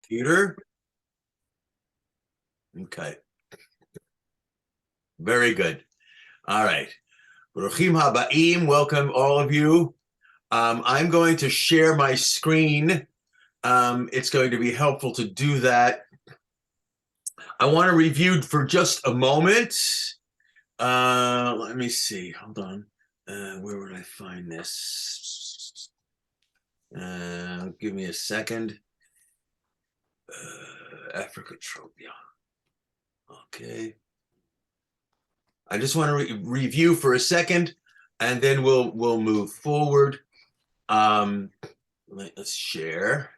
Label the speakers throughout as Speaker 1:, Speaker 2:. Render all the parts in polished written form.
Speaker 1: computer. Okay. Very good. All right. Baruchim habaim. Welcome, all of you. I'm going to share my screen. It's going to be helpful to do that. I want to review for just a moment. Let me see. Hold on. Where would I find this? Give me a second. Africa Tropia. Okay. I just want to review for a second, and then we'll move forward. Let's share.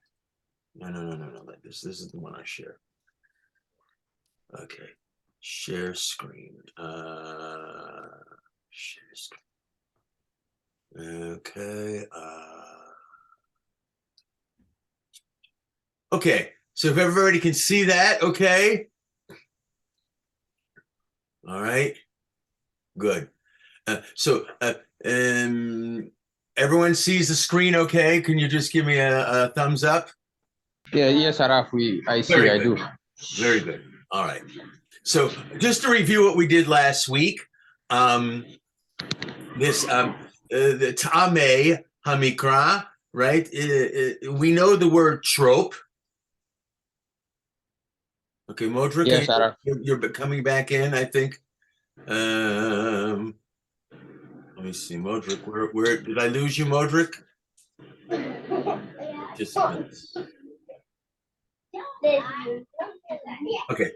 Speaker 1: No. This is the one I share. Okay. Share screen. Share screen. Okay. Okay. So if everybody can see that, okay. All right. Good. Everyone sees the screen, okay? Can you just give me a thumbs up?
Speaker 2: Yeah, yes, Araf, I see,
Speaker 1: Very
Speaker 2: I
Speaker 1: good.
Speaker 2: do.
Speaker 1: Very good. All right. So just to review what we did last week, the Ta'ameh Hamikrah, right? We know the word trope. Okay, Modric,
Speaker 2: Yes, Araf.
Speaker 1: you're coming back in, I think. Let me see, Modric. Where did I lose you, Modric? Just a minute. Okay.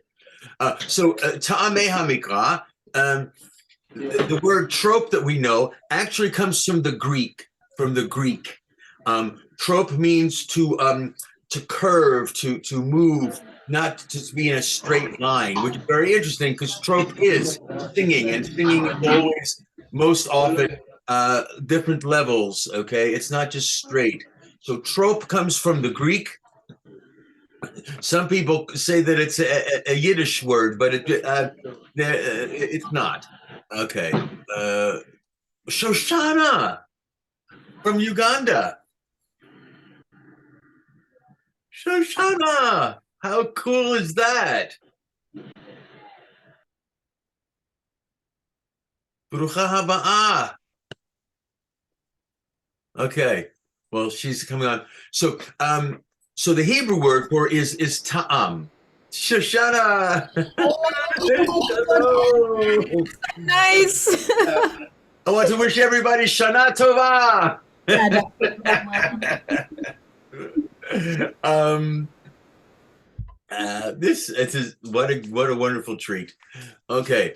Speaker 1: So Ta'ameh Hamikrah, the word trope that we know actually comes from the Greek. Trope means to curve, to move, not to be in a straight line, which is very interesting because trope is singing, and singing is always, most often, different levels. Okay, it's not just straight. So trope comes from the Greek. Some people say that it's a Yiddish word, but it's not. Okay. Shoshana from Uganda. Shoshana, how cool is that? Barucha haba'ah. Okay. Well, she's coming on. So the Hebrew word for is ta'am. Shoshana. Hello.
Speaker 3: Nice.
Speaker 1: I want to wish everybody Shana Tova. What a wonderful treat. Okay,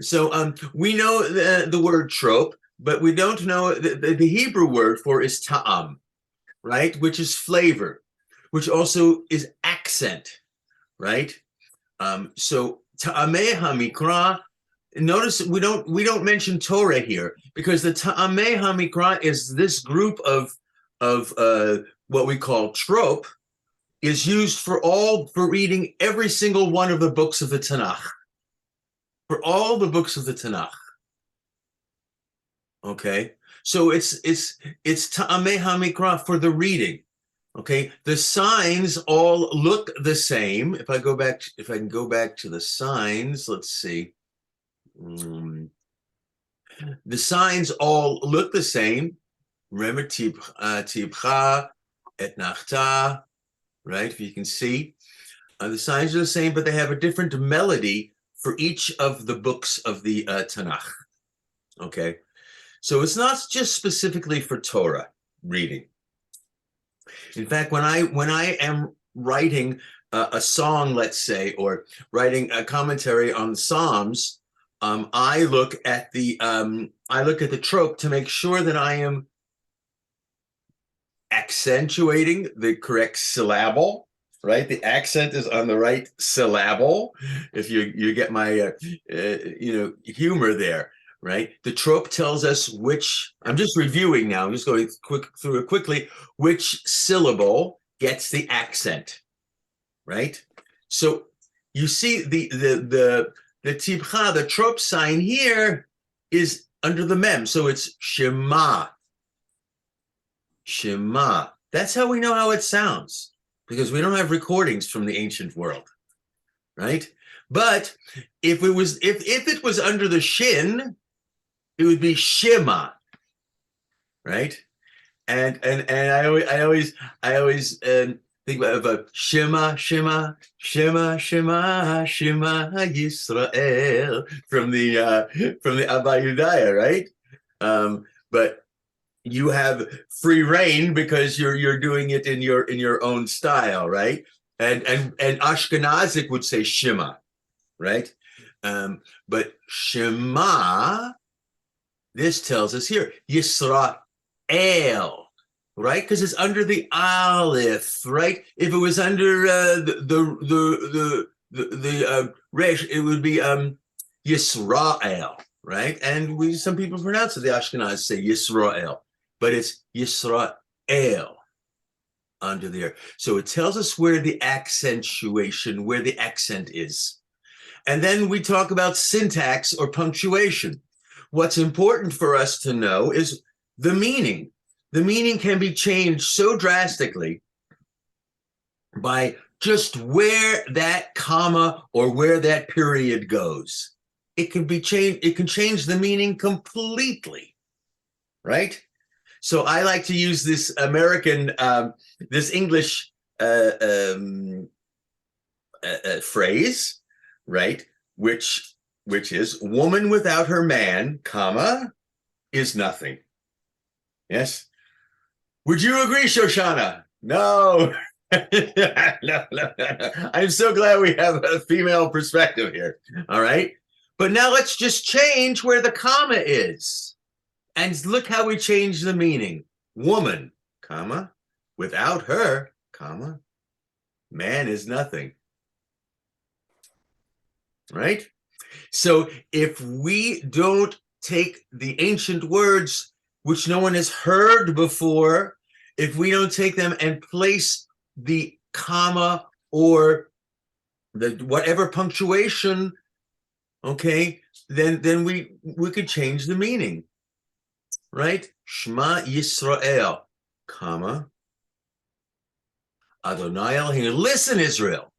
Speaker 1: so we know the word trope, but we don't know the Hebrew word for is ta'am, right? Which is flavor, which also is accent, right? So ta'ameh hamikra. Notice we don't mention Torah here because the Ta'ameh Hamikra is this group of what we call trope is used for reading every single one of the books of the Tanakh. For all the books of the Tanakh. Okay, so it's Ta'ameh Hamikra for the reading. Okay, the signs all look the same. If I can go back to the signs, let's see. The signs all look the same. Remember, Tibcha, Etnachta, right? If you can see, the signs are the same, but they have a different melody for each of the books of the Tanakh. Okay, so it's not just specifically for Torah reading. In fact, when I am writing a song, let's say, or writing a commentary on the Psalms, I look at the trope to make sure that I am accentuating the correct syllable, right? The accent is on the right syllable. If you get my humor there, right? The trope tells us which. I'm just reviewing now. I'm just going through it quickly. Which syllable gets the accent, right? So you see the tibcha, the trope sign here is under the mem. So it's Shema. Shema. That's how we know how it sounds. because we don't have recordings from the ancient world, right? But if it was under the shin, it would be shema, right? And I always think about Shema, Shema, Shema, Shema, Shema Yisrael from the Abba Yudaya, right? But you have free reign because you're doing it in your own style, right? And Ashkenazic would say Shema, right? But Shema, this tells us here Yisrael, right? Because it's under the aleph, right? If it was under the resh, it would be Yisrael, right? And some people pronounce it, the Ashkenaz say Yisrael, but it's Yisrael under there. So it tells us where the accentuation, where the accent is. And then we talk about syntax or punctuation. What's important for us to know is the meaning. The meaning can be changed so drastically by just where that comma or where that period goes. It can be changed. It can change the meaning completely, right? So I like to use this this English phrase, right? Which is woman without her man, comma, is nothing. Yes. Would you agree, Shoshana? No. No. I'm so glad we have a female perspective here. All right. But now let's just change where the comma is. And look how we change the meaning. Woman, comma, without her, comma, man is nothing. Right? So if we don't take the ancient words, which no one has heard before, if we don't take them and place the comma or the whatever punctuation, okay, then we could change the meaning. Right? Shema Yisrael, comma, Adonai Eloheinu. Listen, Israel.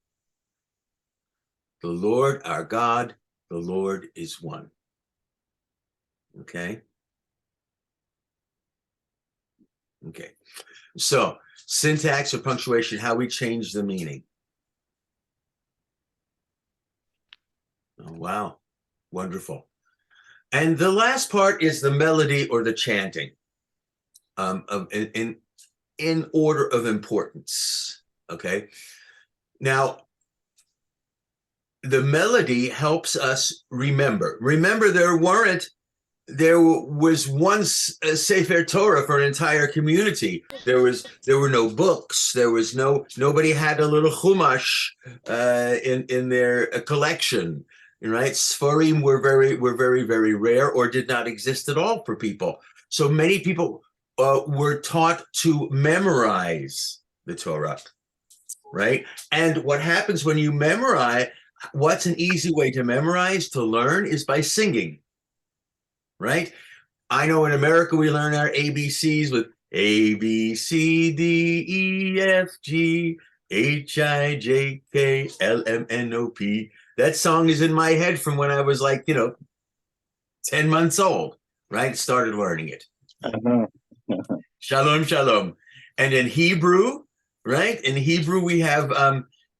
Speaker 1: The Lord our God, the Lord is one. Okay? Okay. So, syntax or punctuation, how we change the meaning. Oh, wow. Wonderful. And the last part is the melody or the chanting in order of importance. Okay. Now, the melody helps us remember. Remember, there was once a Sefer Torah for an entire community. There were no books. Nobody had a little chumash in their collection. Right? Sfarim were very, very rare or did not exist at all for people. So many people were taught to memorize the Torah, right? And what happens when you memorize, what's an easy way to memorize, to learn, is by singing, right? I know in America we learn our ABCs with A, B, C, D, E, F, G, H, I, J, K, L, M, N, O, P. That song is in my head from when I was 10 months old, right? Started learning it. Shalom, shalom. And in Hebrew, right? In Hebrew, we have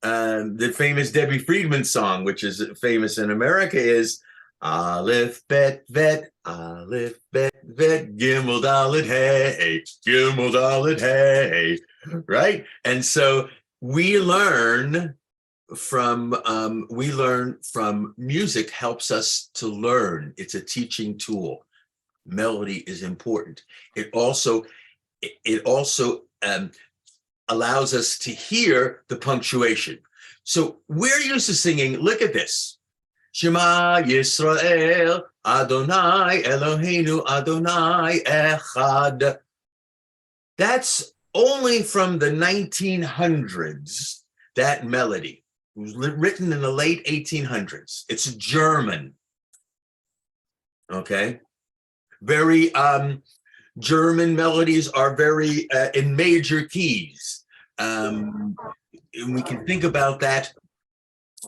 Speaker 1: the famous Debbie Friedman song, which is famous in America, is Aleph, Bet, Vet, Aleph, Bet, Vet, Gimel, Dalet, Hey, Gimel, Dalet, Hey, right? And so we learn from music. Helps us to learn. It's a teaching tool. Melody is important. It also allows us to hear the punctuation. So we're used to singing. Look at this: Shema Yisrael, Adonai Eloheinu, Adonai Echad. That's only from the 1900s. That melody. It was written in the late 1800s. It's German. Okay. Very German melodies are very in major keys. And we can think about that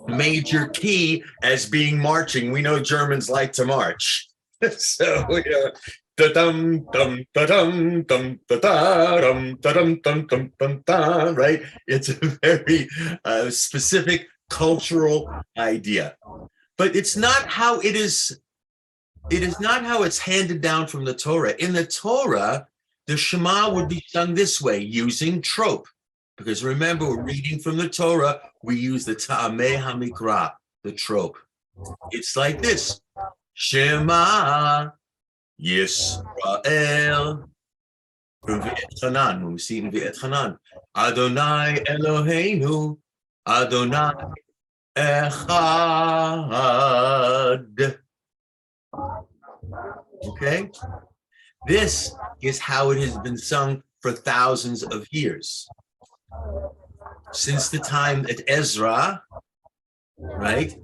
Speaker 1: major key as being marching. We know Germans like to march. So, da-dum, dum, da-dum, dum, da-da, dum, da-dum, dum, dum, dum, da, right? It's a very specific cultural idea. But it's not how it is not how it's handed down from the Torah. In the Torah, the Shema would be sung this way, using trope. Because remember, we're reading from the Torah, we use the Ta'ameh Hamikrah, the trope. It's like this. Shema Yisrael. From V'et Hanan, when we see it in V'et Hanan. Adonai Eloheinu, Adonai Echad. Okay? This is how it has been sung for thousands of years. Since the time that Ezra, right?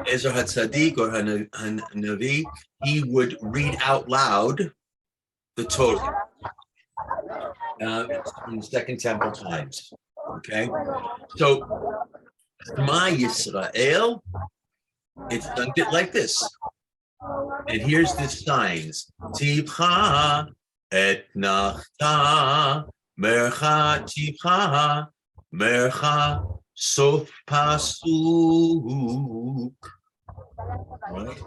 Speaker 1: Ezra HaTzadik or Hanavi, he would read out loud the Torah in the Second Temple times. Okay? So, Shema Yisrael, it's done a bit like this. And here's the signs. Tipcha et nachta, mercha tipcha, mercha sof pasuk. Right?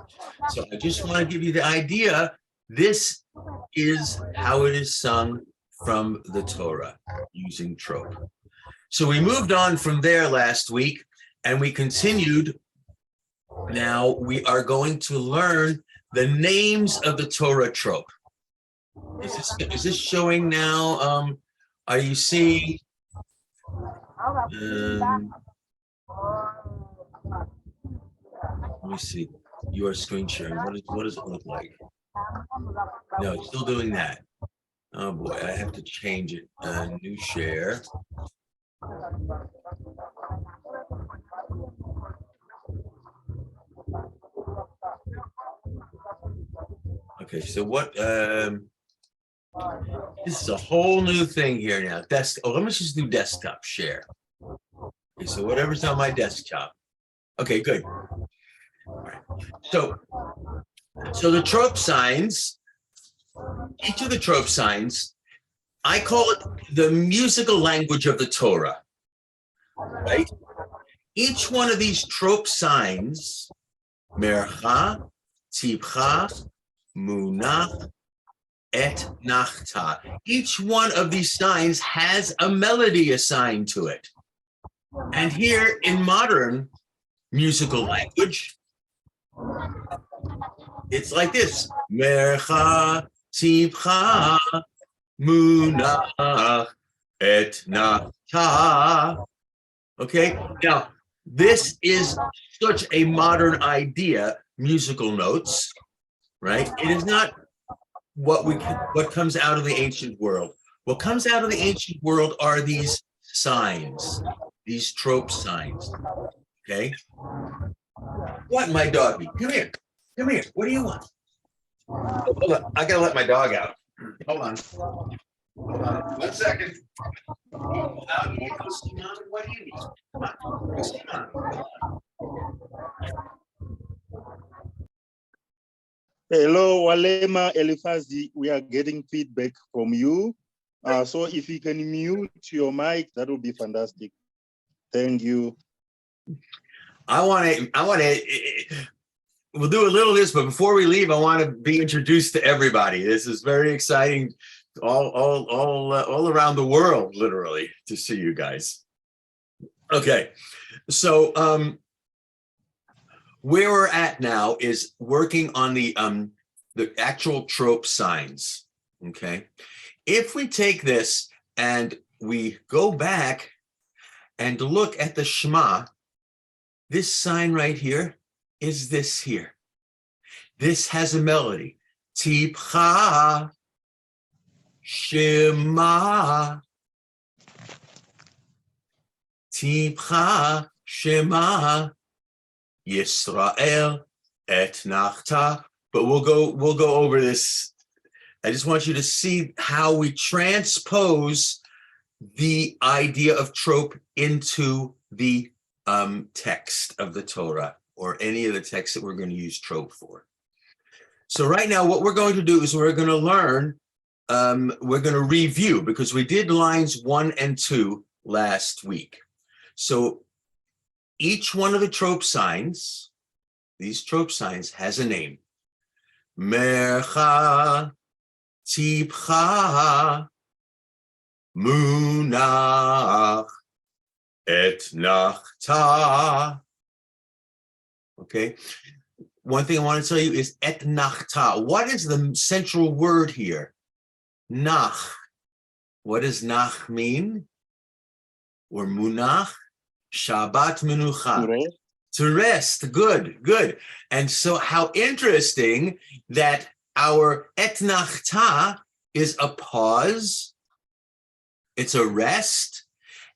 Speaker 1: So I just want to give you the idea. This is how it is sung from the Torah using trope. So we moved on from there last week and we continued. Now we are going to learn the names of the Torah trope. Is this showing now? Are you seeing? Let me see. You are screen sharing. What does it look like? No, it's still doing that. Oh boy, I have to change it. New share. Okay, so what? This is a whole new thing here now. Let me just do desktop share. Okay, so whatever's on my desktop. Okay, good. All right. So the trope signs, each of the trope signs, I call it the musical language of the Torah, right? Each one of these trope signs, mercha, tipcha, munach, et nachta. Each one of these signs has a melody assigned to it. And here in modern musical language, it's like this. Mercha, tipcha, munach, et nachta. Okay, now this is such a modern idea, musical notes, right? It is not what comes out of the ancient world. What comes out of the ancient world are these signs, these trope signs. Okay. What, my doggy? Come here. Come here. What do you want? Hold on. I gotta let my dog out. Hold on. Hold on. 1 second. What do you need? Come on. Come on.
Speaker 3: Hello, Walema Elifazi. We are getting feedback from you. So if you can mute your mic, that would be fantastic. Thank you.
Speaker 1: We'll do a little of this, but before we leave, I want to be introduced to everybody. This is very exciting, all around the world, literally, to see you guys. Okay, so where we're at now is working on the actual trope signs. Okay, if we take this and we go back and look at the Shema, this sign right here is this here. This has a melody. Tipcha, Shema. Tipcha, Shema, Yisrael, et nachta. But we'll go over this I just want you to see how we transpose the idea of trope into the text of the Torah, or any of the texts that we're going to use trope for. So right now, what we're going to do is we're going to learn, we're going to review, because we did lines 1 and 2 last week. So each one of the trope signs, these trope signs, has a name. Mercha, Tipcha, Munach, Etnachta. Okay. One thing I want to tell you is etnachta. What is the central word here? Nach. What does nach mean? Or munach? Shabbat menucha. To rest. Good, good. And so how interesting that our etnachta is a pause. It's a rest.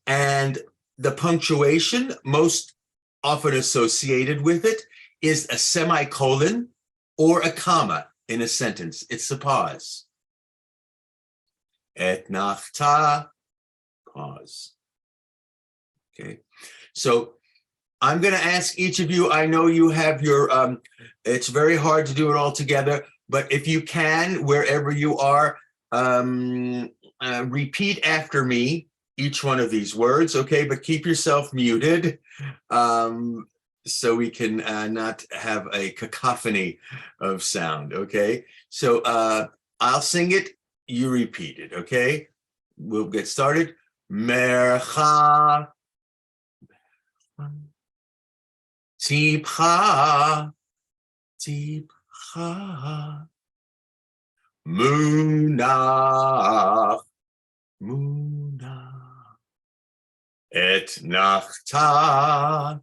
Speaker 1: And the punctuation most often associated with it is a semicolon or a comma in a sentence. It's a pause. Etnachta, pause. Okay. So I'm going to ask each of you, I know you have your, it's very hard to do it all together, but if you can, wherever you are, repeat after me each one of these words, okay? But keep yourself muted so we can not have a cacophony of sound, okay? So I'll sing it, you repeat it, okay? We'll get started. Mercha, Tipcha, Tipcha, Munach, Munach, Etnachta,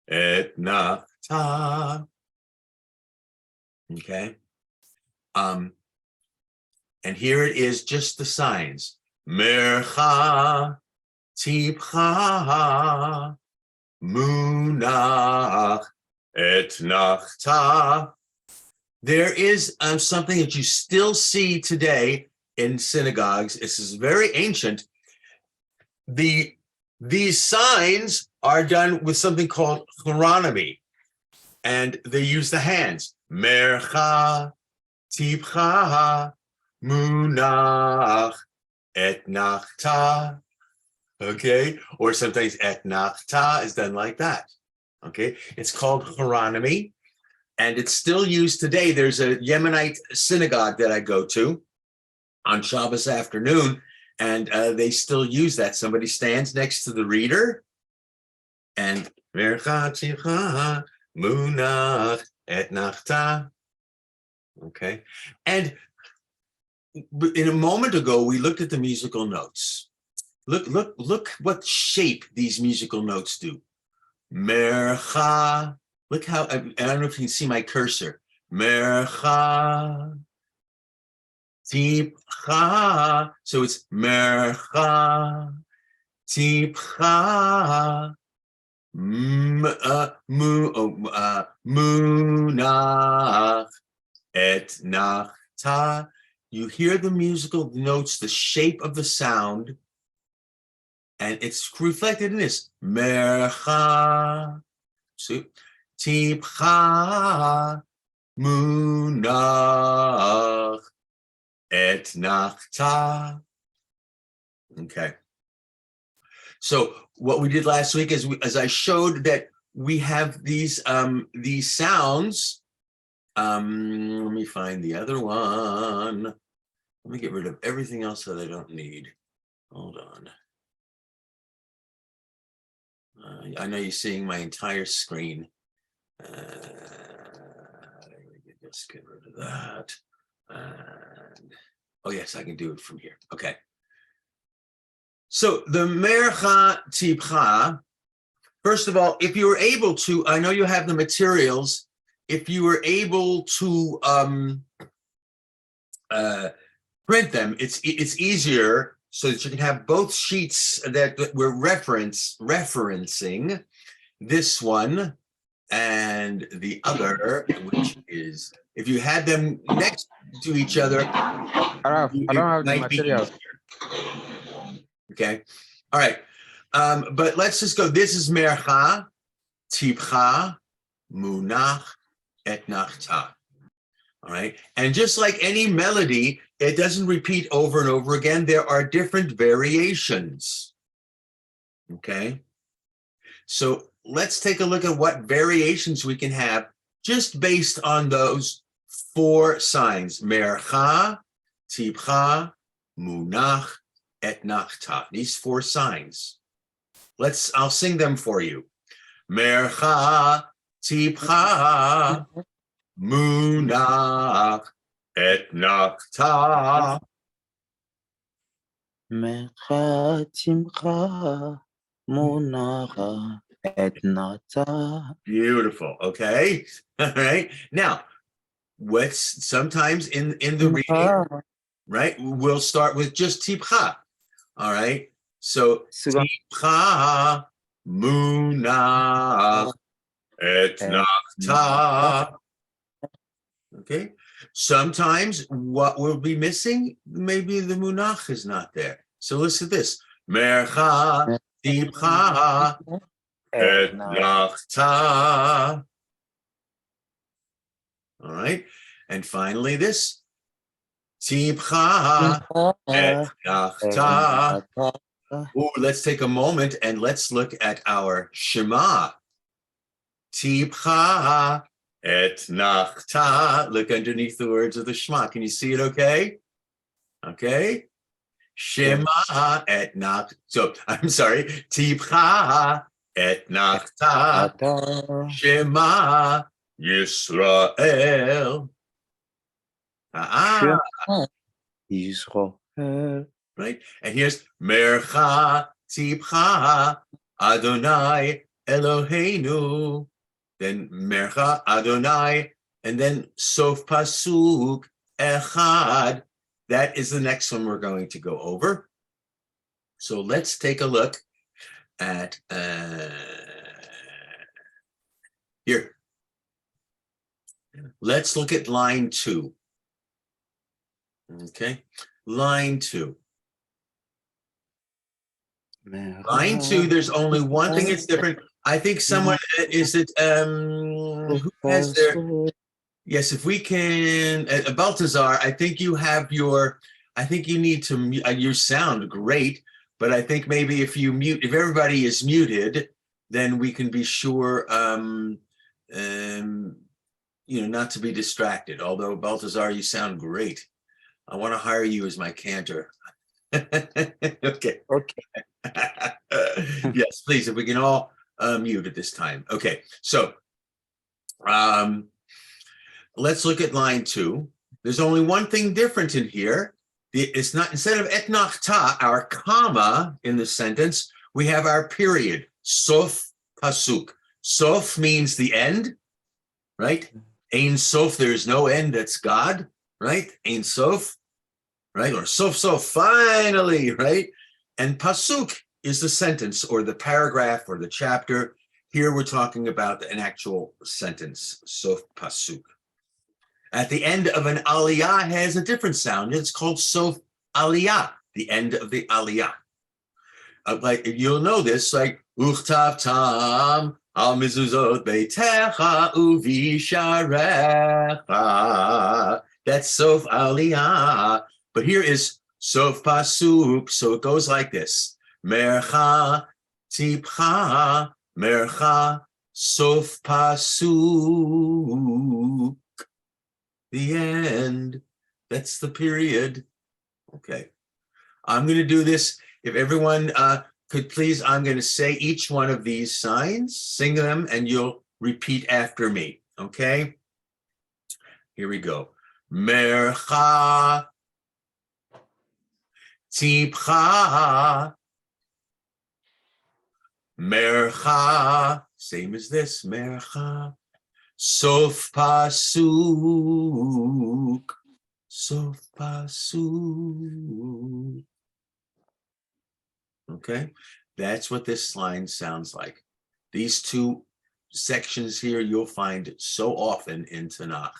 Speaker 1: Etnachta. Okay. And here it is, just the signs. Mercha, Tipcha, Munach, Etnachta. There is something that you still see today in synagogues. This is very ancient. These signs are done with something called chronomy, and they use the hands. Mercha, Tipcha, Munach, Etnachta. Okay, or sometimes Etnachta is done like that. Okay, it's called chronomy, and it's still used today. There's a Yemenite synagogue that I go to on Shabbos afternoon, and they still use that. Somebody stands next to the reader, and Mercha, Tipcha, Munach, Etnachta. Okay, and in a moment ago, we looked at the musical notes. Look what shape these musical notes do. Mercha. Look how, I don't know if you can see my cursor. Mercha. Tipcha. So it's Mercha. Tipcha. Munach. Etnachta. You hear the musical notes, the shape of the sound, and it's reflected in this. Mercha, Tipcha, Munach, Etnachta. Okay. So what we did last week is, as I showed that we have these sounds. Let me find the other one. Let me get rid of everything else that I don't need. Hold on. I know you're seeing my entire screen. Let's get rid of that. And, oh yes, I can do it from here. Okay. So the Mercha Tipcha, first of all, if you were able to, I know you have the materials, if you were able to print them, it's easier so that you can have both sheets that we're referencing. This one and the other, which is, if you had them next to each other,
Speaker 2: Araf, I
Speaker 1: it
Speaker 2: don't have the
Speaker 1: might be
Speaker 2: material.
Speaker 1: easier. Okay. All right. But let's just go. This is Mercha, Tibcha, Munach, Etnachta. All right. And just like any melody, it doesn't repeat over and over again. There are different variations. Okay. So let's take a look at what variations we can have just based on those four signs: Mercha, Tibcha, Munach, Etnachta. These four signs. I'll sing them for you. Mercha, Tibcha, Munach, Etnachta.
Speaker 4: Mecha Timcha Munacha Etnata.
Speaker 1: Beautiful. Okay. All right. Now, what's sometimes in the reading, right? We'll start with just Tibcha. All right. So Tibcha, Munach, Etnachta. Okay. Sometimes what will be missing, maybe the Munach is not there. So listen to this. Mercha, Tibcha, Etnachta. All right. And finally this. Tibcha, Etnachta. Oh, let's take a moment and let's look at our Shema. Tibcha, Etnachta. Look underneath the words of the Shema. Can you see it okay? Okay. Shema, Etnach. So, I'm sorry. Tibcha, Etnachta. Shema, Yisrael.
Speaker 4: Israel.
Speaker 1: Right? And here's Mercha, Tibcha, Adonai, Eloheinu. Then Mercha, Adonai, and then Sof Pasuk, Echad. That is the next one we're going to go over. So let's take a look at here. Let's look at line 2. Okay, line 2. Line 2, there's only one thing that's different. I think someone, is it, who has their, yes, if we can, Baltazar, I think you have I think you need to, you sound great, but I think maybe if you mute, if everybody is muted, then we can be sure, not to be distracted. Although, Baltazar, you sound great. I want to hire you as my cantor. Okay. Yes, please, if we can all mute at this time. Okay, so let's look at line 2. There's only one thing different in here. It's not, instead of etnachta, our comma in the sentence, we have our period, sof pasuk. Sof means the end, right? Ein sof, there's no end, that's God, right? Ein sof, right? Or sof, finally, right? And pasuk is the sentence or the paragraph or the chapter. Here we're talking about an actual sentence, sof pasuk. At the end of an aliyah has a different sound. It's called sof aliyah, the end of the aliyah. Like you'll know this, like uchtav tam al mizuzot beitecha uvisharecha. That's sof aliyah. But here is sof pasuk, so it goes like this: Mercha tibcha, mercha sof pasuk. The end. That's the period. Okay. I'm going to do this. If everyone could please, I'm going to say each one of these signs, sing them, and you'll repeat after me. Okay? Here we go. Mercha, Tibcha, Mercha, same as this, Mercha, Sof Pasuk, Sof Pasuk. Okay, that's what this line sounds like. These two sections here you'll find so often in Tanakh.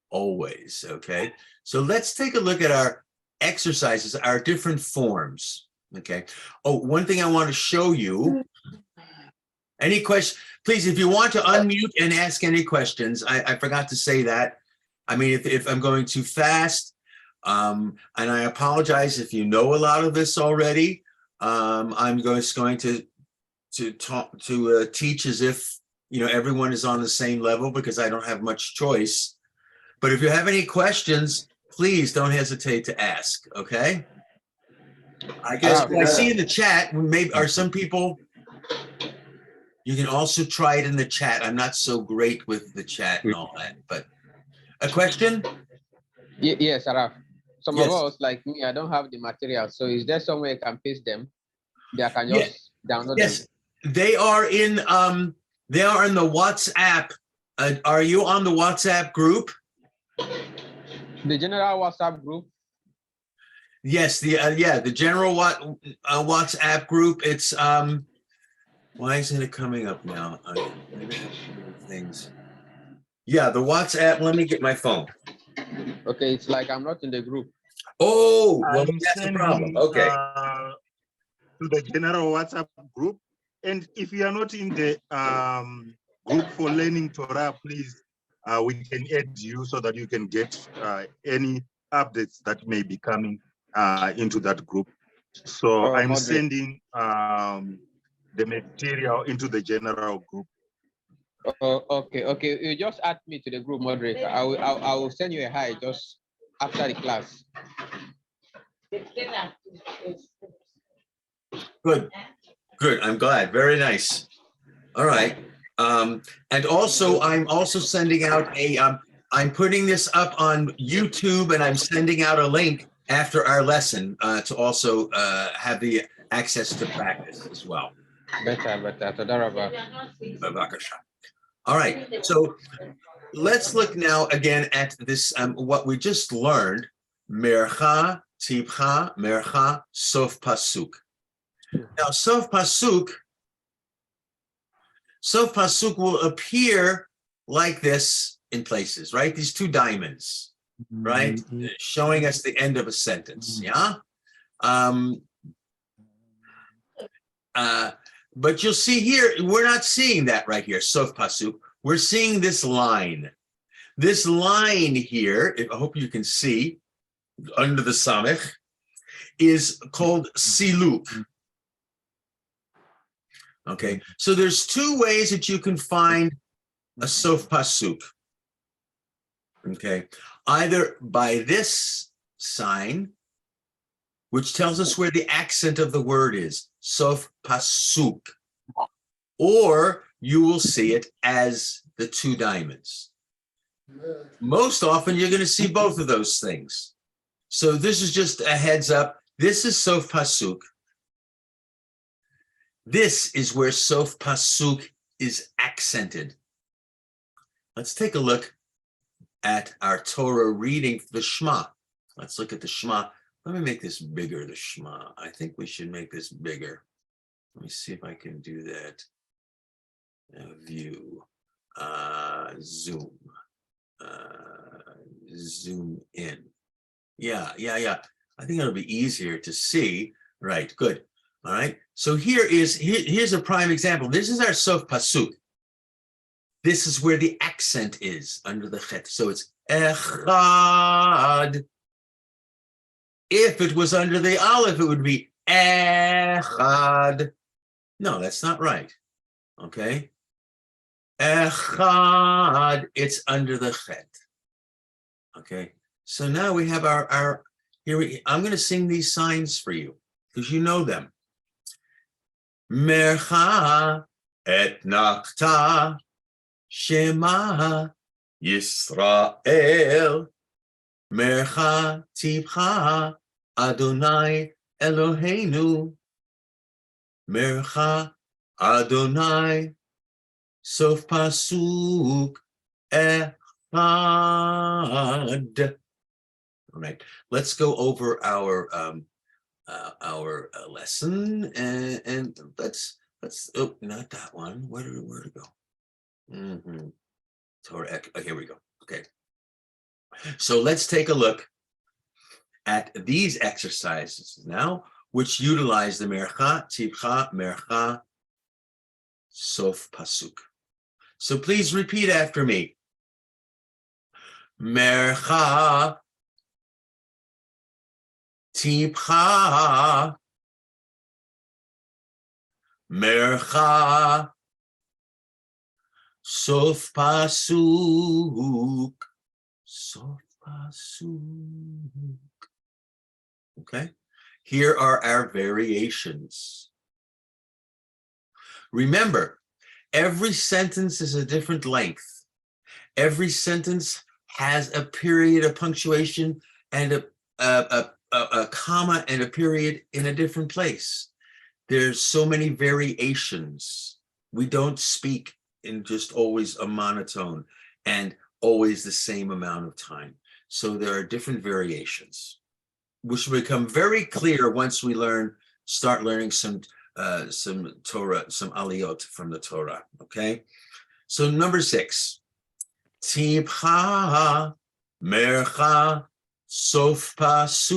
Speaker 1: Always, okay? So let's take a look at our exercises, our different forms, okay? Oh, one thing I want to show you. Any questions? Please, if you want to unmute and ask any questions, I forgot to say that. I mean, if I'm going too fast, and I apologize if you know a lot of this already. I'm going to talk to teach as if everyone is on the same level, because I don't have much choice. But if you have any questions, please don't hesitate to ask. Okay. I guess I see in the chat, maybe are some people. You can also try it in the chat. I'm not so great with the chat and all that, but a question?
Speaker 2: Yes, Araf. Some
Speaker 1: Yes.
Speaker 2: of us, like me, I don't have the material. So is there some way I can paste them? They can
Speaker 1: Yeah.
Speaker 2: just download
Speaker 1: Yes,
Speaker 2: them.
Speaker 1: they are in the WhatsApp. Are you on the WhatsApp group?
Speaker 2: The general WhatsApp group.
Speaker 1: Yes, the general WhatsApp group. It's why isn't it coming up now? Maybe I have too many things. Yeah, the WhatsApp. Let me get my phone.
Speaker 2: Okay, it's like I'm not in the group.
Speaker 1: Oh, well,
Speaker 3: I'm
Speaker 1: that's the
Speaker 3: sending,
Speaker 1: problem. Okay.
Speaker 3: To the general WhatsApp group. And if you are not in the group for learning Torah, please, we can add you so that you can get any updates that may be coming into that group. So I'm
Speaker 2: moderate.
Speaker 3: sending the material into the general group.
Speaker 2: Oh, okay. You just add me to the group moderator. I will send you a hi just after the class.
Speaker 1: Good. I'm glad. Very nice. All right. And also, I'm also sending out I'm putting this up on YouTube, and I'm sending out a link after our lesson to also have the access to practice as well.
Speaker 2: Better.
Speaker 1: All right. So let's look now again at this, what we just learned, Mercha, Tibcha, Mercha, Sof Pasuk. Now, Sof Pasuk will appear like this in places, right? These two diamonds, right? Showing us the end of a sentence, yeah? But you'll see here, we're not seeing that right here, Sof Pasuk. We're seeing this line. This line here, I hope you can see, under the Samech, is called Siluk. Okay, so there's two ways that you can find a Sof Pasuk. Okay, either by this sign, which tells us where the accent of the word is, Sof Pasuk, or you will see it as the two diamonds. Most often, you're going to see both of those things. So this is just a heads up. This is Sof Pasuk. This is where Sof Pasuk is accented. Let's take a look at our Torah reading, the Shema. Let's look at the Shema. Let me make this bigger, the Shema. I think we should make this bigger. Let me see if I can do that. View, zoom, zoom in. Yeah. I think it'll be easier to see. Right, good. All right. So here's a prime example. This is our Sof Pasuk. This is where the accent is under the chet. So it's echad. If it was under the aleph, it would be echad. No, that's not right. Okay. Echad. It's under the chet. Okay. So now we have our here. I'm going to sing these signs for you because you know them. Mercha et nachta. Shema Yisrael, Mercha Tibcha, Adonai Eloheinu, Mercha Adonai, Sof Pasuk Echad. All right, let's go over our lesson and let's oh, not that one. Where to go? Torah. Here we go. Okay. So let's take a look at these exercises now, which utilize the mercha, tzibcha, mercha, sof pasuk. So please repeat after me. Mercha, tzibcha, mercha, sof pasuk, sof pasuk. Okay, here are our variations. Remember, every sentence is a different length. Every sentence has a period, a punctuation, and a comma and a period in a different place. There's so many variations. We don't speak in just always a monotone and always the same amount of time. So there are different variations, which will become very clear once we start learning some Torah, some aliyot from the Torah. Okay, so number 6, Tzibcha, mercha, sof pasuk.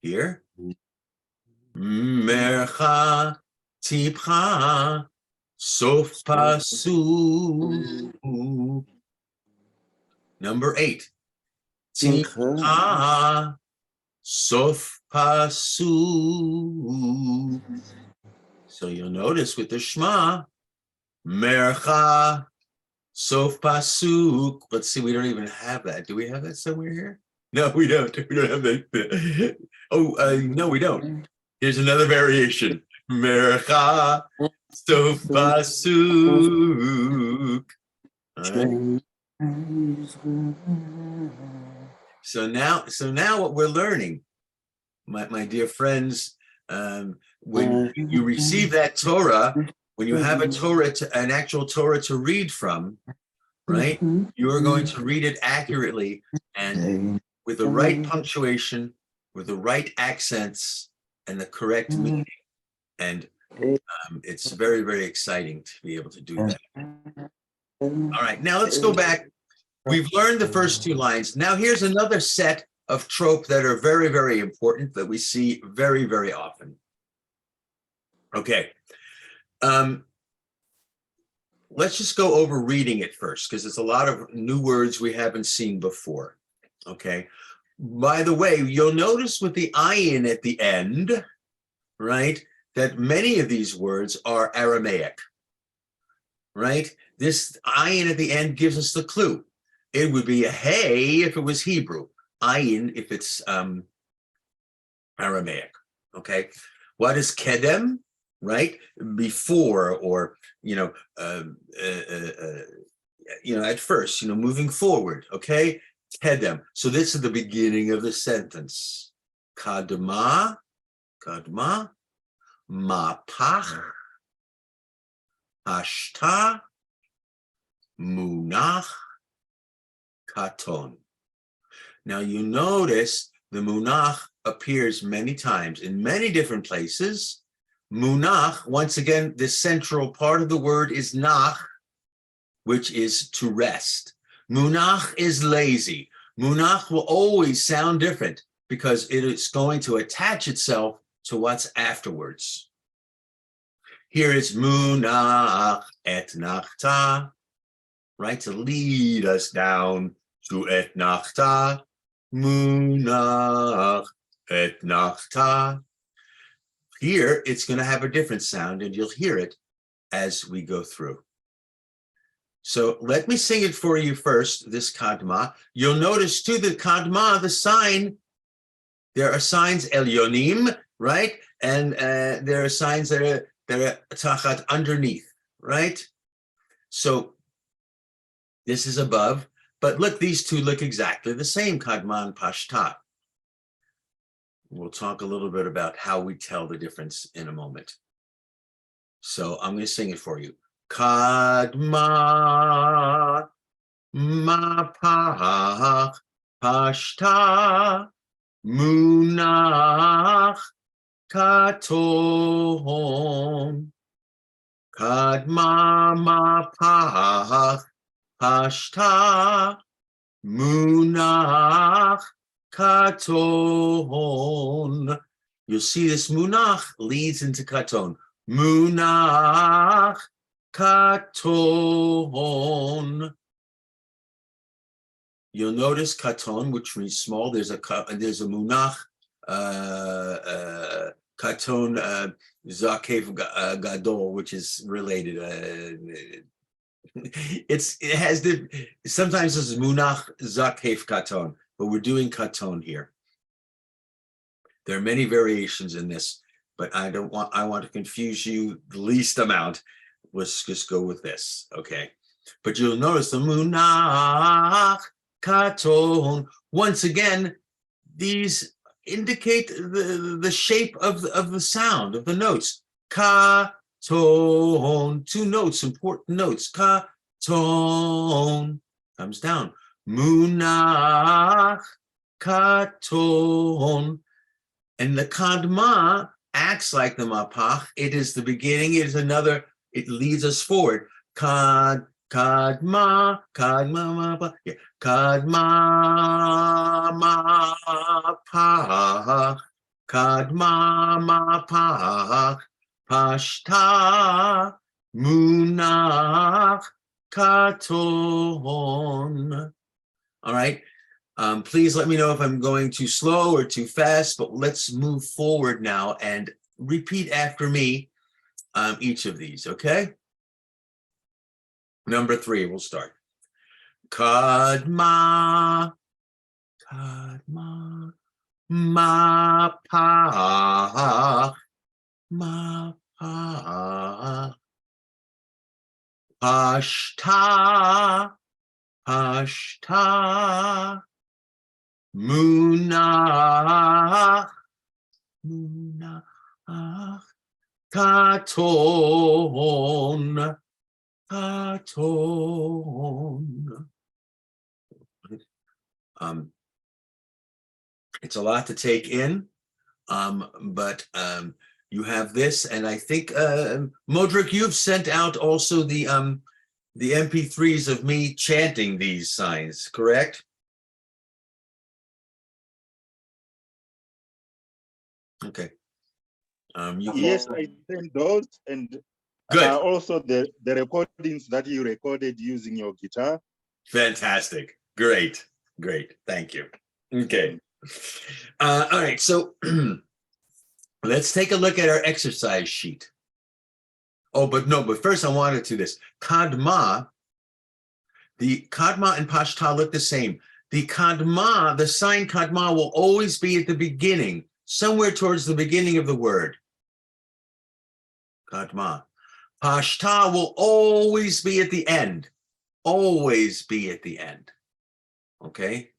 Speaker 1: Here, mercha, tzibcha, sof pasuk. Number 8, tzibcha, sof pasuk. So you'll notice with the Shema, mercha, sof pasuk. Let's see, we don't even have that. Do we have that somewhere here? No, we don't. We don't have that. Oh, no, we don't. Here's another variation. Mercha, sof pasuk. All right. So now what we're learning, my dear friends, when you receive that Torah, when you have a Torah, an actual Torah to read from, right? You are going to read it accurately and with the right punctuation, with the right accents, and the correct meaning. And it's very, very exciting to be able to do that. All right, now let's go back. We've learned the first 2 lines. Now here's another set of trope that are very, very important that we see very, very often. Okay. Let's just go over reading it first, because it's a lot of new words we haven't seen before. Okay. By the way, you'll notice with the ayin at the end, right, that many of these words are Aramaic, right? This ayin at the end gives us the clue. It would be a hey if it was Hebrew, ayin if it's Aramaic. Okay. What is kedem? Right? Before, or, at first, moving forward. Okay. Kedem. So this is the beginning of the sentence. Kadma, mapach, hashta, munach, katon. Now you notice the munach appears many times in many different places. Munach, once again, the central part of the word is nach, which is to rest. Munach is lazy. Munach will always sound different because it is going to attach itself to what's afterwards. Here it's munach et nachta, right? To lead us down to et nachta. Munach et nachta. Here, it's going to have a different sound, and you'll hear it as we go through. So let me sing it for you first, this kadma. You'll notice, too, the kadma, the sign, there are signs elyonim, right? And there are signs that are tachat, underneath, right? So this is above, but look, these two look exactly the same, kadma and pashta. We'll talk a little bit about how we tell the difference in a moment. So I'm going to sing it for you. Kadma mapach pashta munach katon. Kadma mapach pashta munach katon. You'll see this munach leads into katon. Munach katon. You'll notice katon, which means small. There's a munach katon zakev gadol, which is related. It has sometimes this is munach zakev katon, but we're doing katon here. There are many variations in this, but I want to confuse you the least amount. Let's just go with this, okay? But you'll notice the munach katon. Once again, these indicate the shape of the sound of the notes. Katon, 2 notes, important notes. Katon comes down. Munach katon. And the kadma acts like the mapach. It is the beginning. It is another. It leads us forward. Kadma, kadma, yeah. Kadma, mapach, kadma, mapach, pashta, munach, katon. All right. Please let me know if I'm going too slow or too fast, but let's move forward now and repeat after me each of these, okay? Number 3, we'll start. Kadma, kadma, mapach, mapach, pashta, pashta, munach, munach, katon, katon. It's a lot to take in, but you have this, and I think Modric, you've sent out also the MP3s of me chanting these signs, correct? Okay.
Speaker 3: Yes, I sent those, and
Speaker 1: Good.
Speaker 3: Also the recordings that you recorded using your guitar.
Speaker 1: Fantastic. Great. Great. Thank you. Okay. All right. So let's take a look at our exercise sheet. Oh, but first I wanted to this. Kadma, the kadma and pashta look the same. The kadma, the sign kadma will always be at the beginning, somewhere towards the beginning of the word. Kadma. Pashta will always be at the end. Always be at the end. Okay?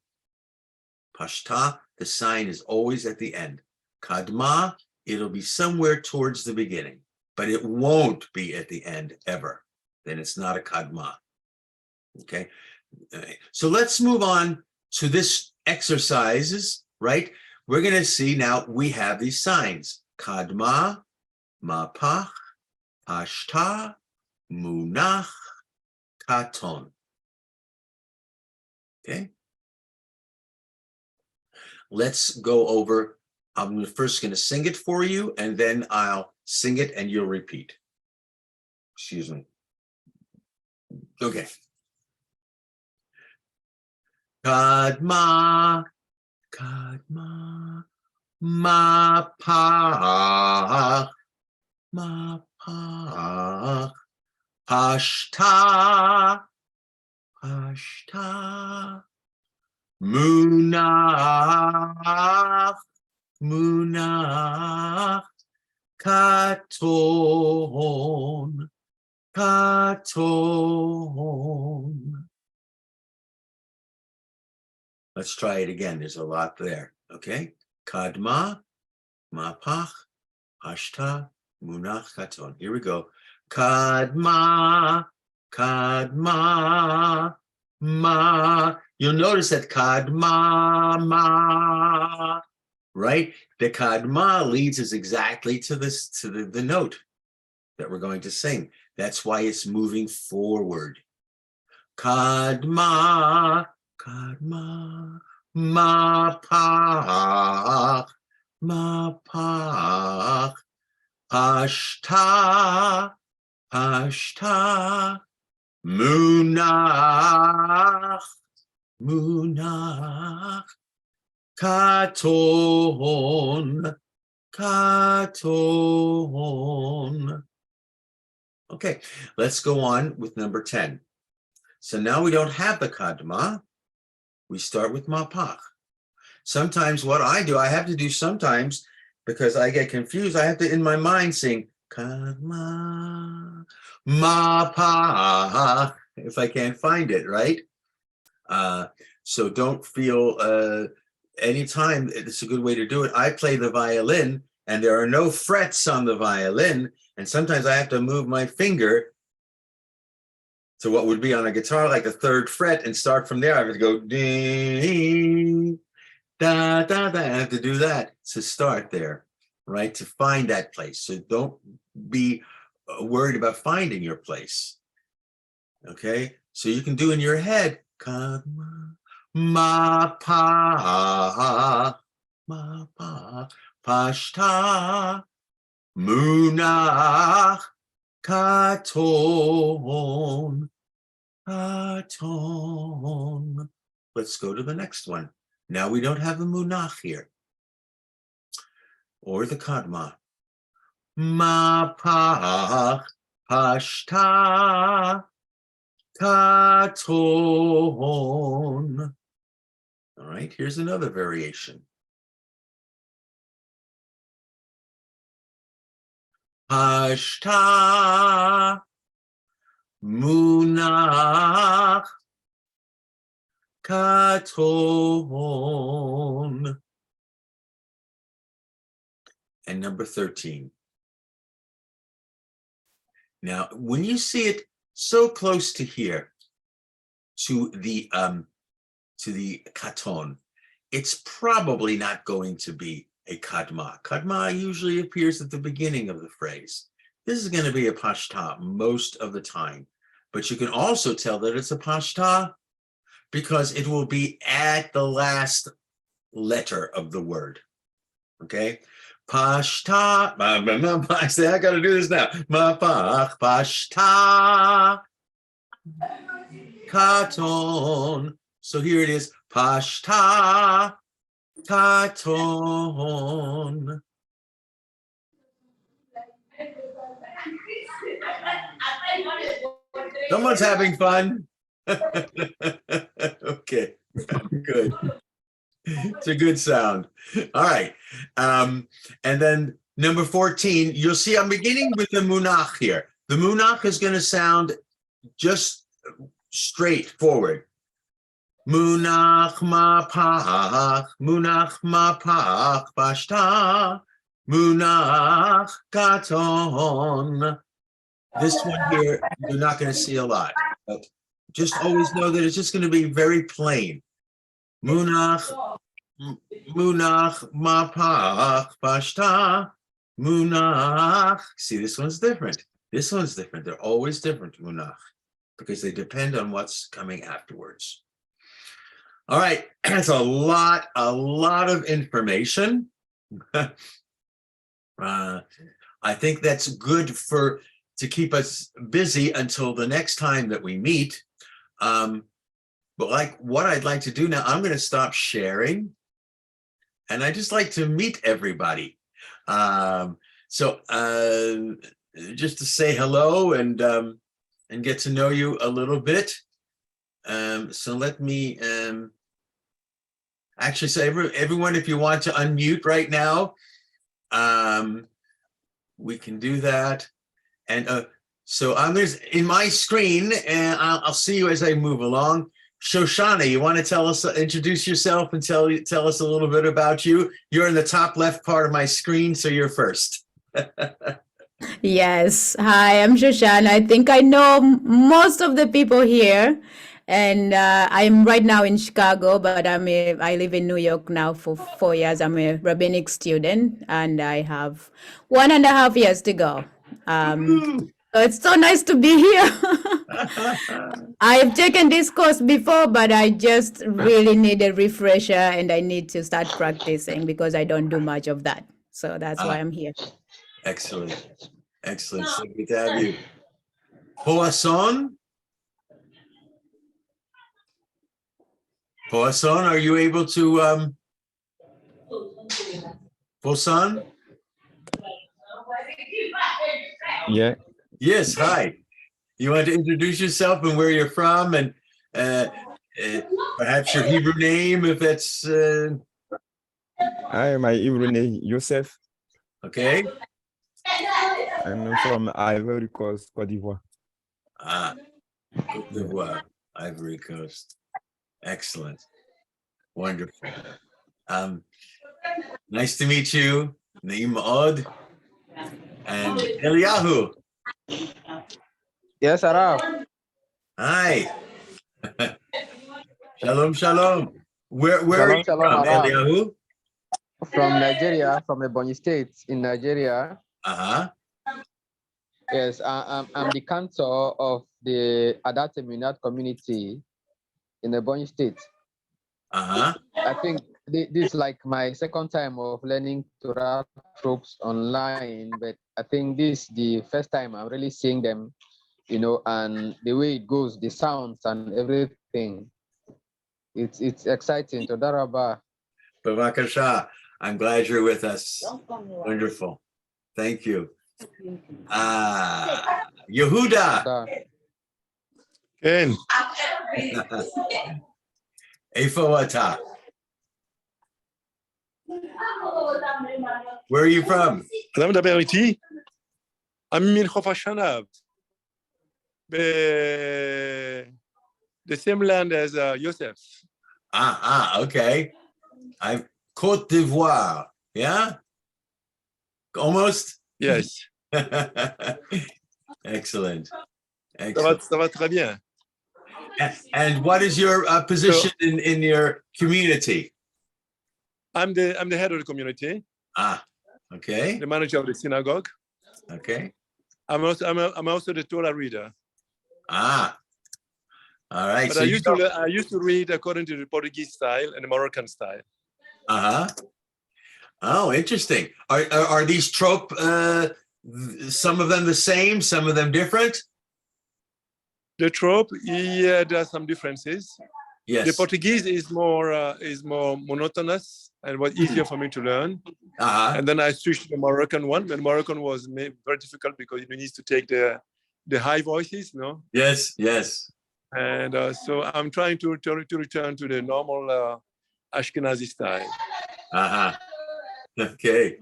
Speaker 1: Pashta, the sign is always at the end. Kadma, it'll be somewhere towards the beginning, but it won't be at the end ever. Then it's not a kadma. Okay? So let's move on to this exercises, right? We're going to see now we have these signs. Kadma, mapach, pashta, munach, katon. Okay? Let's go over. I'm first going to sing it for you, and then I'll sing it and you'll repeat. Excuse me. Okay. Kadma, kadma, mapach, mapach, pashta, pashta, munach, munach, katon, katon. Let's try it again. There's a lot there. Okay. Kadma, mapach, pashta, munach, katon. Here we go. Kadma, kadma, ma. You'll notice that kadma, ma, right? The kadma leads us exactly to this, to the note. that we're going to sing. That's why it's moving forward. Kadma, kadma, mapach, mapach, pashta, pashta, munach, munach, katon, katon. Okay, let's go on with number 10. So now we don't have the kadma. We start with mapach. Sometimes what I do, I have to do sometimes because I get confused. I have to, in my mind, sing kadma, mapach, if I can't find it, right? So don't feel anytime, it's a good way to do it. I play the violin and there are no frets on the violin. And sometimes I have to move my finger to what would be on a guitar, like the third fret, and start from there. I have to go ding, da, da, da. I have to do that to start there, right? To find that place. So don't be worried about finding your place. Okay, so you can do in your head, ma pa, pashta, munach, katon, katon. Let's go to the next one. Now we don't have the munach here, or the kadma. Mapach, pashta, katon. All right, here's another variation. Pashta, munach, katon. And number 13. Now, when you see it so close to here, to the katon, it's probably not going to be a kadma. Kadma usually appears at the beginning of the phrase. This is going to be a pashta most of the time, but you can also tell that it's a pashta because it will be at the last letter of the word. Okay, pashta. I say I got to do this now. Mapach pashta katon. So here it is. Pashta katon. Someone's having fun. Okay, good. It's a good sound. All right. And then number 14, you'll see I'm beginning with the munach here. The munach is going to sound just straight forward. Munach mapach, pashta, munach katon. This one here, you're not going to see a lot. But just always know that it's just going to be very plain. Munach mapach, pashta, munach. See, this one's different. This one's different. They're always different, munach, because they depend on what's coming afterwards. All right, that's a lot of information. I think that's good to keep us busy until the next time that we meet. But like what I'd like to do now, I'm going to stop sharing, and I just like to meet everybody. So just to say hello and get to know you a little bit. So let me actually say, everyone, if you want to unmute right now, we can do that. And so I'm in my screen, and I'll see you as I move along. Shoshana, you want to introduce yourself and tell us a little bit about you? You're in the top left part of my screen, so you're first.
Speaker 5: Yes. Hi, I'm Shoshana. I think I know most of the people here. And I'm right now in Chicago, but I live in New York now for 4 years. I'm a rabbinic student, and I have 1.5 years to go. So it's so nice to be here. I've taken this course before, but I just really need a refresher and I need to start practicing because I don't do much of that. So that's why I'm here.
Speaker 1: Excellent. Excellent. So good to have you. Poisson? Poisson, are you able to Poisson?
Speaker 6: Yeah.
Speaker 1: Yes, hi. You want to introduce yourself and where you're from and perhaps your Hebrew name if that's
Speaker 6: Hi, my Hebrew name Yosef.
Speaker 1: okay.
Speaker 6: I'm from Ivory Coast, Côte d'Ivoire.
Speaker 1: Côte d'Ivoire, Ivory Coast. Excellent. Wonderful. Nice to meet you. Naim Od and Eliyahu.
Speaker 2: Yes, Arab.
Speaker 1: Hi. Shalom, shalom. Where are
Speaker 2: Shalom,
Speaker 1: you
Speaker 2: shalom,
Speaker 1: from,
Speaker 2: Arab.
Speaker 1: Eliyahu?
Speaker 2: From Nigeria, from Ebonyi State in Nigeria. Yes, I'm the cantor of the Adate Minat community in Ebonyi State. I think this is like my second time of learning Torah tropes online, but I think this is the first time I'm really seeing them, you know, and the way it goes, the sounds and everything. It's exciting. Toda Rabah.
Speaker 1: Bavakasha, I'm glad you're with us. Wonderful. Thank you. Yehuda.
Speaker 7: כן,
Speaker 1: Eifo ata. Where are you from?
Speaker 7: אתה מדבר איתי? אני מחוף השנהב. The same land as Yosef.
Speaker 1: Okay. I'm Côte d'Ivoire. Yeah? Almost?
Speaker 7: Yes.
Speaker 1: Excellent.
Speaker 7: Ça va très bien.
Speaker 1: And what is your position in your community?
Speaker 7: I'm the head of the community.
Speaker 1: Okay.
Speaker 7: The manager of the synagogue.
Speaker 1: Okay.
Speaker 7: I'm also the Torah reader.
Speaker 1: All right.
Speaker 7: But
Speaker 1: So
Speaker 7: I used to read according to the Portuguese style and the Moroccan style.
Speaker 1: Oh, interesting. Are these trope some of them the same, some of them different?
Speaker 7: The trope, yeah, there are some differences.
Speaker 1: Yes.
Speaker 7: The Portuguese is more monotonous and was easier for me to learn. And then I switched to the Moroccan one. The Moroccan was very difficult because you need to take the high voices, no?
Speaker 1: Yes, yes.
Speaker 7: And so I'm trying to return to the normal Ashkenazi style.
Speaker 1: Okay.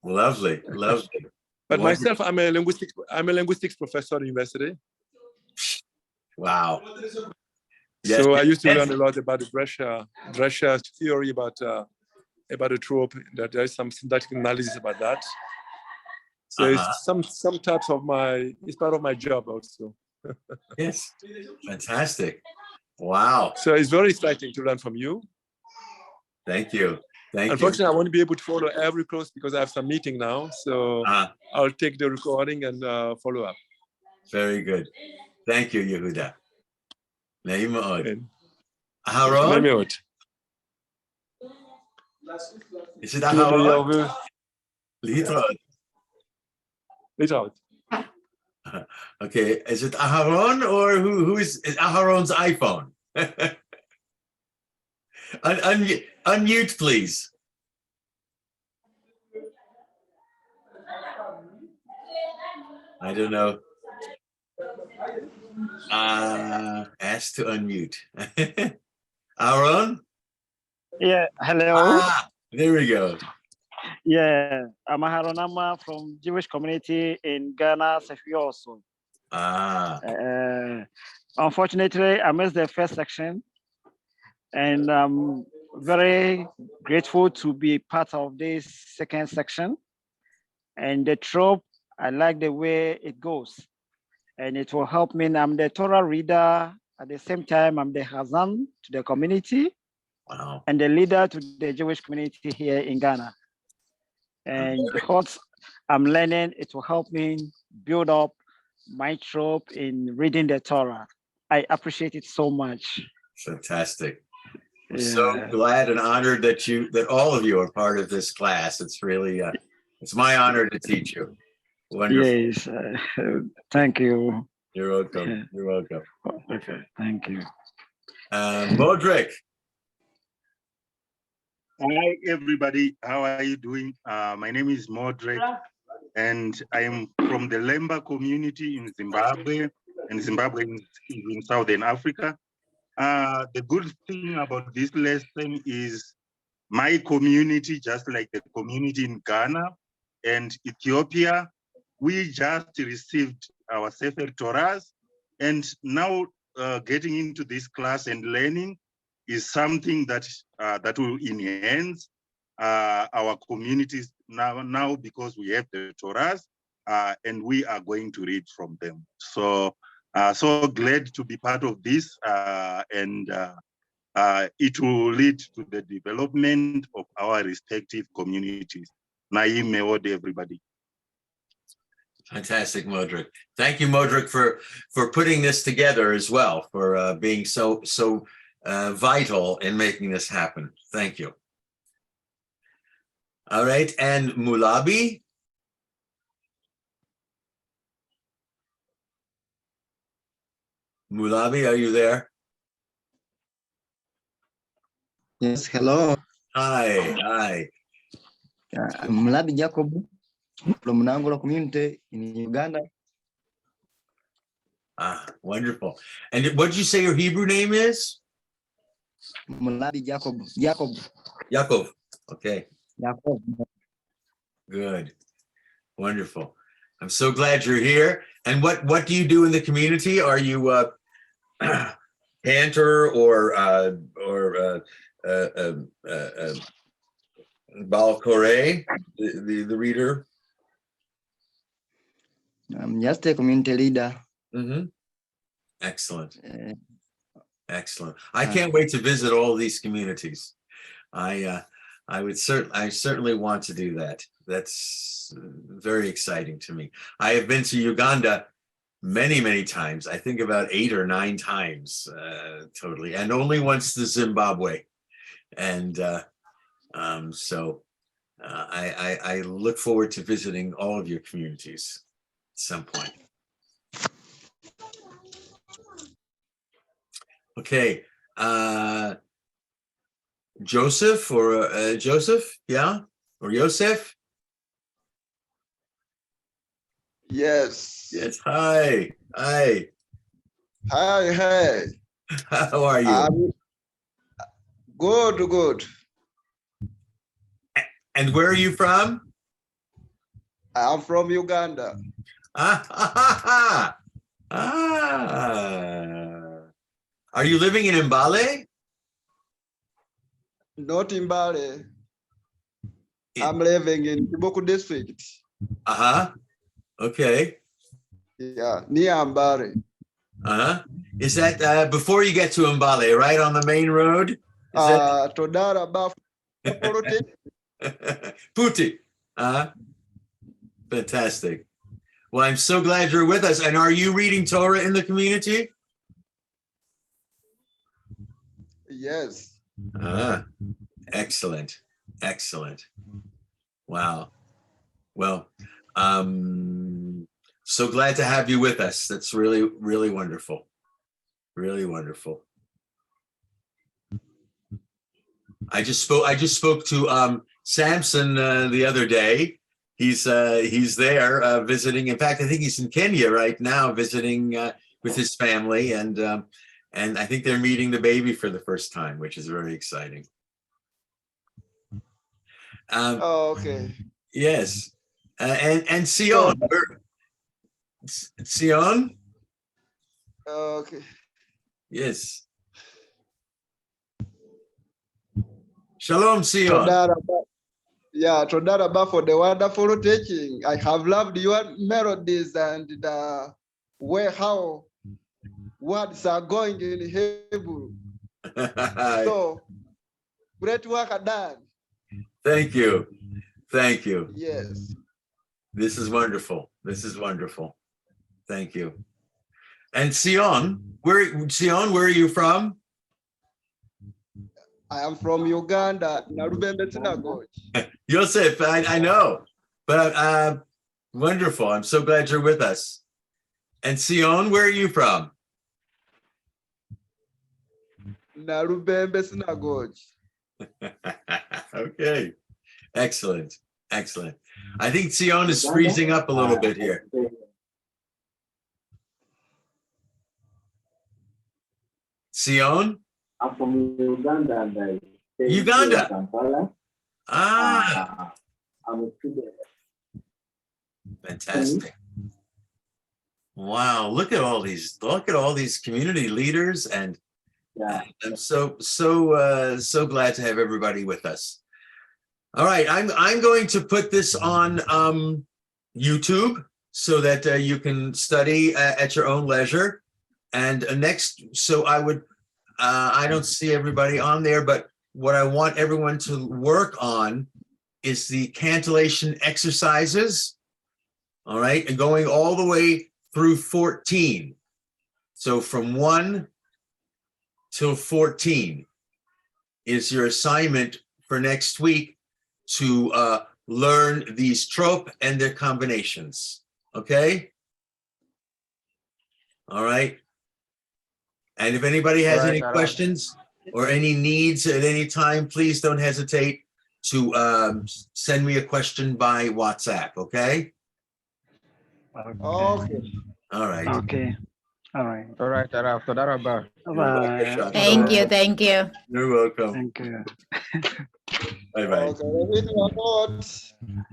Speaker 1: Lovely, lovely.
Speaker 7: But myself, I'm a linguistics professor at university.
Speaker 1: Wow. Yes.
Speaker 7: So I used to learn a lot about the Drescher theory about the trope. That there is some syntactic analysis about that. So it's some types of it's part of my job also.
Speaker 1: Yes. Fantastic. Wow.
Speaker 7: So it's very exciting to learn from you.
Speaker 1: Thank you.
Speaker 7: Unfortunately, I won't be able to follow every course because I have some meeting now. So I'll take the recording and follow up.
Speaker 1: Very good. Thank you, Yehuda. Naim Od.
Speaker 7: Naim
Speaker 1: Aharon?
Speaker 7: Od.
Speaker 1: Is it Aharon? Litrod. Okay. Is it Aharon or who is Aharon's iPhone? Unmute, please. I don't know. Ask to unmute. Aaron?
Speaker 8: Yeah, hello.
Speaker 1: There we go.
Speaker 8: Yeah, I'm Aharonama from Jewish community in Ghana, Sefi also. Unfortunately, I missed the first section, and I'm very grateful to be part of this second section. And the trope, I like the way it goes, and it will help me. I'm the Torah reader. At the same time, I'm the Hazan to the community.
Speaker 1: Wow.
Speaker 8: And the leader to the Jewish community here in Ghana. And what I'm learning, it will help me build up my troop in reading the Torah. I appreciate it so much.
Speaker 1: Fantastic. I'm so glad and honored that all of you are part of this class. It's really, it's my honor to teach you. Wonderful.
Speaker 8: Yes, thank you.
Speaker 1: You're welcome. You're welcome.
Speaker 8: Okay, thank you.
Speaker 1: Modric.
Speaker 3: Hi, everybody. How are you doing? My name is Modric, and I am from the Lemba community in Zimbabwe, and Zimbabwe is in Southern Africa. The good thing about this lesson is my community, just like the community in Ghana and Ethiopia, we just received our Sefer Torahs, and now getting into this class and learning is something that that will enhance our communities now because we have the Torahs and we are going to read from them. So so glad to be part of this, and it will lead to the development of our respective communities. Naim Mewode, everybody.
Speaker 1: Fantastic, Modric. Thank you, Modric, for putting this together as well, for being so vital in making this happen. Thank you. All right, and Mulabi. Mulabi, are you there?
Speaker 9: Yes, hello.
Speaker 1: Hi.
Speaker 9: I'm Mulabi Jacob from Nangolo community in Uganda.
Speaker 1: Wonderful. And what did you say your Hebrew name is?
Speaker 9: Mulabi Jacob.
Speaker 1: Yaakov. Okay.
Speaker 9: Jacob.
Speaker 1: Good. Wonderful. I'm so glad you're here. And what do you do in the community? Are you a cantor or Baal Koreh, the reader?
Speaker 9: I'm just a community leader.
Speaker 1: Mm-hmm. Excellent. Excellent. I can't wait to visit all these communities. I certainly want to do that. That's very exciting to me. I have been to Uganda many times. I think about 8 or 9 times totally, and only once to Zimbabwe. And so I look forward to visiting all of your communities at some point. Okay, Joseph or Joseph, yeah, or Yosef?
Speaker 10: Yes.
Speaker 1: Yes. Hi.
Speaker 10: Hi.
Speaker 1: How are you?
Speaker 10: Good.
Speaker 1: And where are you from?
Speaker 10: I'm from Uganda.
Speaker 1: Are you living in Mbale?
Speaker 10: Not in Mbale. I'm living in Kiboku district.
Speaker 1: Okay.
Speaker 10: Yeah, near Mbale.
Speaker 1: Is that before you get to Mbale, right on the main road?
Speaker 10: Todara Baf.
Speaker 1: Puti. Fantastic. Well, I'm so glad you're with us. And are you reading Torah in the community?
Speaker 10: Yes.
Speaker 1: Excellent. Wow. Well, so glad to have you with us. That's really wonderful. Really wonderful. I just spoke to Samson the other day. He's there visiting. In fact, I think he's in Kenya right now visiting with his family, and I think they're meeting the baby for the first time, which is very exciting.
Speaker 10: Okay.
Speaker 1: Yes, and Sion. Sion.
Speaker 10: Okay.
Speaker 1: Yes. Shalom, Sion.
Speaker 10: Todaraba for the wonderful teaching. I have loved your melodies and the way how words are going in Hebrew. So, great work done.
Speaker 1: Thank you.
Speaker 10: Yes.
Speaker 1: This is wonderful. This is wonderful. Thank you. And Sion, where are you from?
Speaker 10: I am from Uganda, Narubembe Synagogue.
Speaker 1: Yosef, I know, but wonderful. I'm so glad you're with us. And Sion, where are you from?
Speaker 10: Narubembe Synagogue.
Speaker 1: Okay, excellent, excellent. I think Sion is freezing up a little bit here. Sion?
Speaker 11: I'm from Uganda. And I stay
Speaker 1: Uganda.
Speaker 11: in Kampala.
Speaker 1: Ah,
Speaker 11: I'm a student.
Speaker 1: fantastic. Wow, look at all these community leaders, and I'm so glad to have everybody with us. All right, I'm going to put this on YouTube so that you can study at your own leisure. And so I don't see everybody on there, but what I want everyone to work on is the cantillation exercises. All right, and going all the way through 14. So from 1 till 14 is your assignment for next week to learn these trope and their combinations. Okay? All right. And if anybody has any questions or any needs at any time, please don't hesitate to send me a question by WhatsApp. Okay?
Speaker 10: Okay.
Speaker 1: All right.
Speaker 8: Okay. All right.
Speaker 2: All right, Araf. Bye.
Speaker 5: Thank you. Thank you.
Speaker 1: You're welcome.
Speaker 8: Thank you.
Speaker 1: Bye-bye.
Speaker 10: Okay.